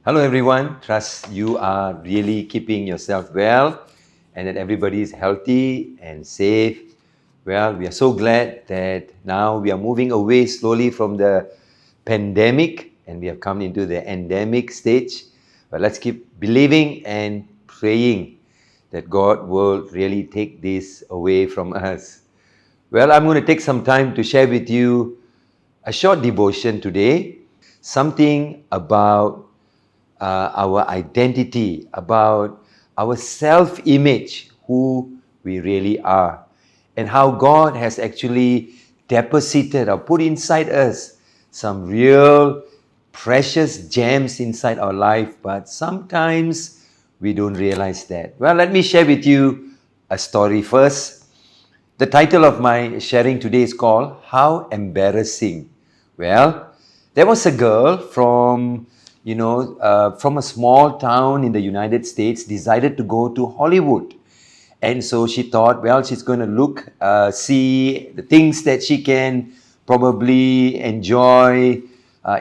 Hello everyone, trust you are really keeping yourself well and that everybody is healthy and safe. Well, we are so glad that now we are moving away slowly from the pandemic and we have come into the endemic stage. But let's keep believing and praying that God will really take this away from us. Well, I'm going to take some time to share with you a short devotion today, something about our identity, about our self-image, who we really are, and how God has actually deposited or put inside us some real precious gems inside our life, but sometimes we don't realize that. Well, let me share with you a story first. The title of my sharing today is called How Embarrassing. Well, there was a girl from from a small town in the United States, decided to go to Hollywood. And so she thought, well, she's going to look, see the things that she can probably enjoy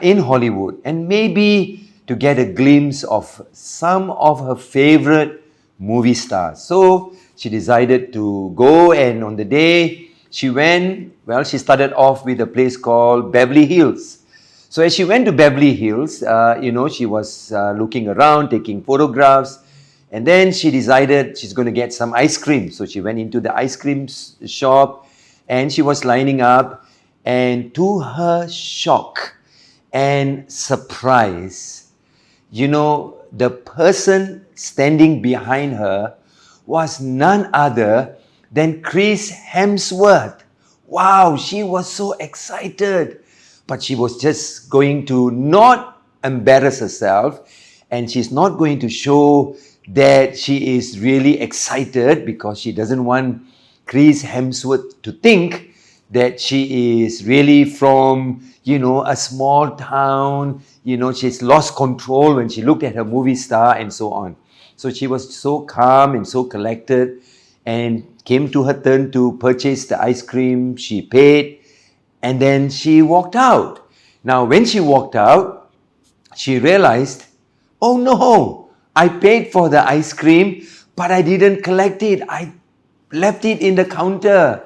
in Hollywood, and maybe to get a glimpse of some of her favorite movie stars. So she decided to go, and on the day she went, well, she started off with a place called Beverly Hills. So as she went to Beverly Hills, she was looking around, taking photographs, and then she decided she's going to get some ice cream. So she went into the ice cream shop, and she was lining up, and to her shock and surprise, the person standing behind her was none other than Chris Hemsworth. Wow, she was so excited. But she was just going to not embarrass herself, and she's not going to show that she is really excited because she doesn't want Chris Hemsworth to think that she is really from, a small town. She's lost control when she looked at her movie star and so on. So she was so calm and so collected, and came to her turn to purchase the ice cream. She paid, and then she walked out. Now, when she walked out, she realized, oh no, I paid for the ice cream, but I didn't collect it. I left it in the counter.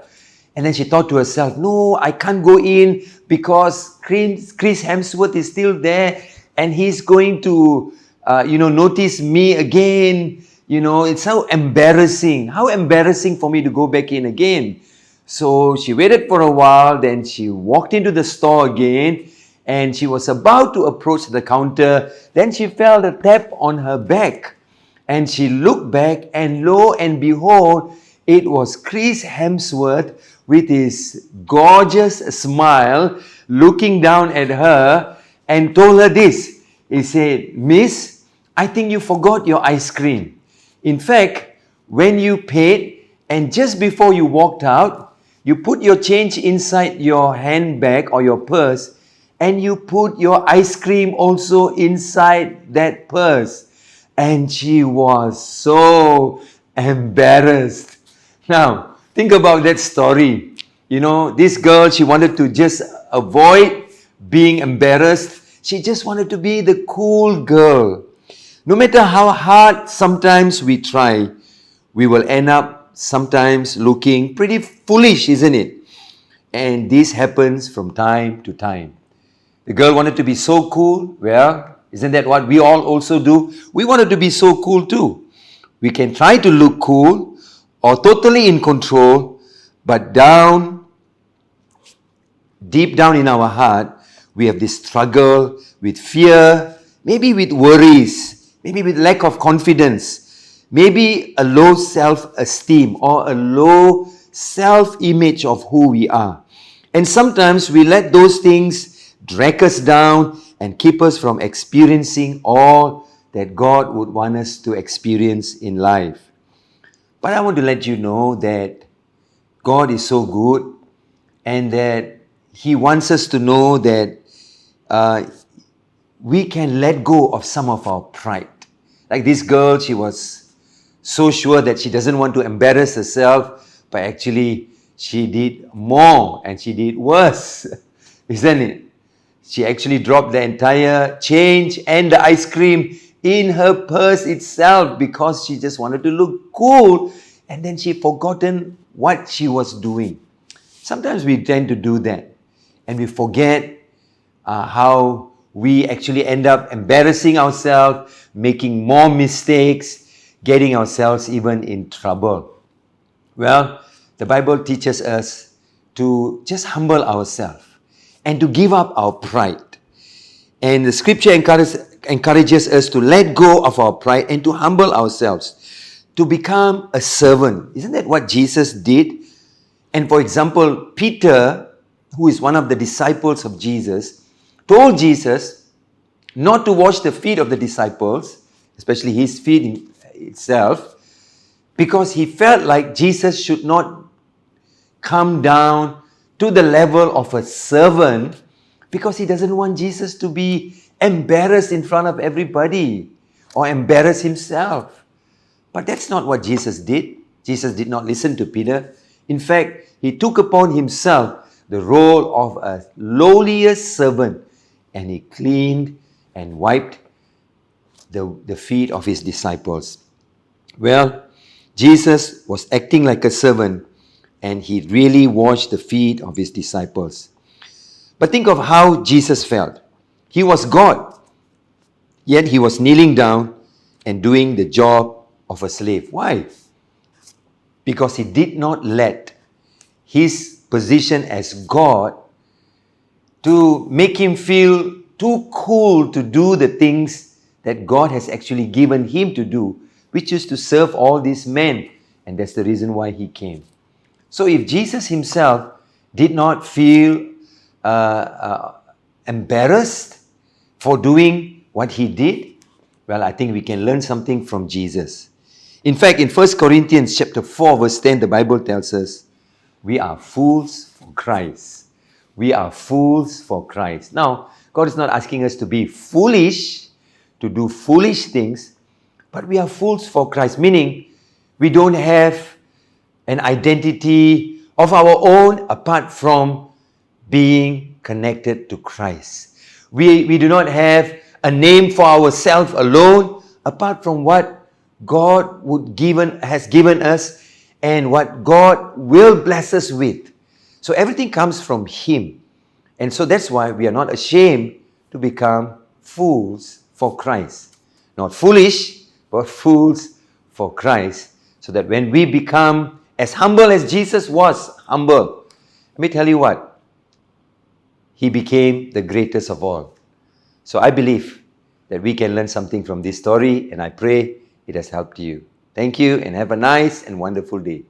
And then she thought to herself, no, I can't go in because Chris Hemsworth is still there and he's going to, notice me again. It's so embarrassing. How embarrassing for me to go back in again. So she waited for a while, then she walked into the store again, and she was about to approach the counter. Then she felt a tap on her back, and she looked back, and lo and behold, it was Chris Hemsworth with his gorgeous smile looking down at her and told her this. He said, Miss, I think you forgot your ice cream. In fact, when you paid and just before you walked out, you put your change inside your handbag or your purse, and you put your ice cream also inside that purse. And she was so embarrassed. Now, think about that story. This girl, she wanted to just avoid being embarrassed. She just wanted to be the cool girl. No matter how hard sometimes we try, we will end up sometimes looking pretty foolish, isn't it? And this happens from time to time. The girl wanted to be so cool. Well, isn't that what we all also do? We wanted to be so cool too. We can try to look cool or totally in control, but deep down in our heart, we have this struggle with fear, maybe with worries, maybe with lack of confidence, maybe a low self-esteem or a low self-image of who we are. And sometimes we let those things drag us down and keep us from experiencing all that God would want us to experience in life. But I want to let you know that God is so good, and that He wants us to know that we can let go of some of our pride. Like this girl, she was so sure that she doesn't want to embarrass herself, but actually she did more and she did worse, isn't it? She actually dropped the entire change and the ice cream in her purse itself because she just wanted to look cool, and then she forgotten what she was doing. Sometimes we tend to do that, and we forget how we actually end up embarrassing ourselves, making more mistakes, getting ourselves even in trouble. Well, the Bible teaches us to just humble ourselves and to give up our pride. And the scripture encourages us to let go of our pride and to humble ourselves, to become a servant. Isn't that what Jesus did? And for example, Peter, who is one of the disciples of Jesus, told Jesus not to wash the feet of the disciples, especially his feet itself, because he felt like Jesus should not come down to the level of a servant, because he doesn't want Jesus to be embarrassed in front of everybody or embarrass himself. But that's not what Jesus did. Jesus did not listen to Peter. In fact, he took upon himself the role of a lowliest servant, and he cleaned and wiped the feet of his disciples. Well, Jesus was acting like a servant, and he really washed the feet of his disciples. But think of how Jesus felt. He was God, yet he was kneeling down and doing the job of a slave. Why? Because he did not let his position as God to make him feel too cool to do the things that God has actually given him to do, which is to serve all these men. And that's the reason why he came. So if Jesus himself did not feel embarrassed for doing what he did, well, I think we can learn something from Jesus. In fact, in 1 Corinthians chapter 4, verse 10, the Bible tells us, we are fools for Christ. We are fools for Christ. Now, God is not asking us to be foolish, to do foolish things, but we are fools for Christ, meaning we don't have an identity of our own apart from being connected to Christ. We do not have a name for ourselves alone apart from what God has given us and what God will bless us with. So everything comes from Him. And so that's why we are not ashamed to become fools for Christ. Not foolish, but fools for Christ. So that when we become as humble as Jesus was humble, let me tell you what, He became the greatest of all. So I believe that we can learn something from this story, and I pray it has helped you. Thank you, and have a nice and wonderful day.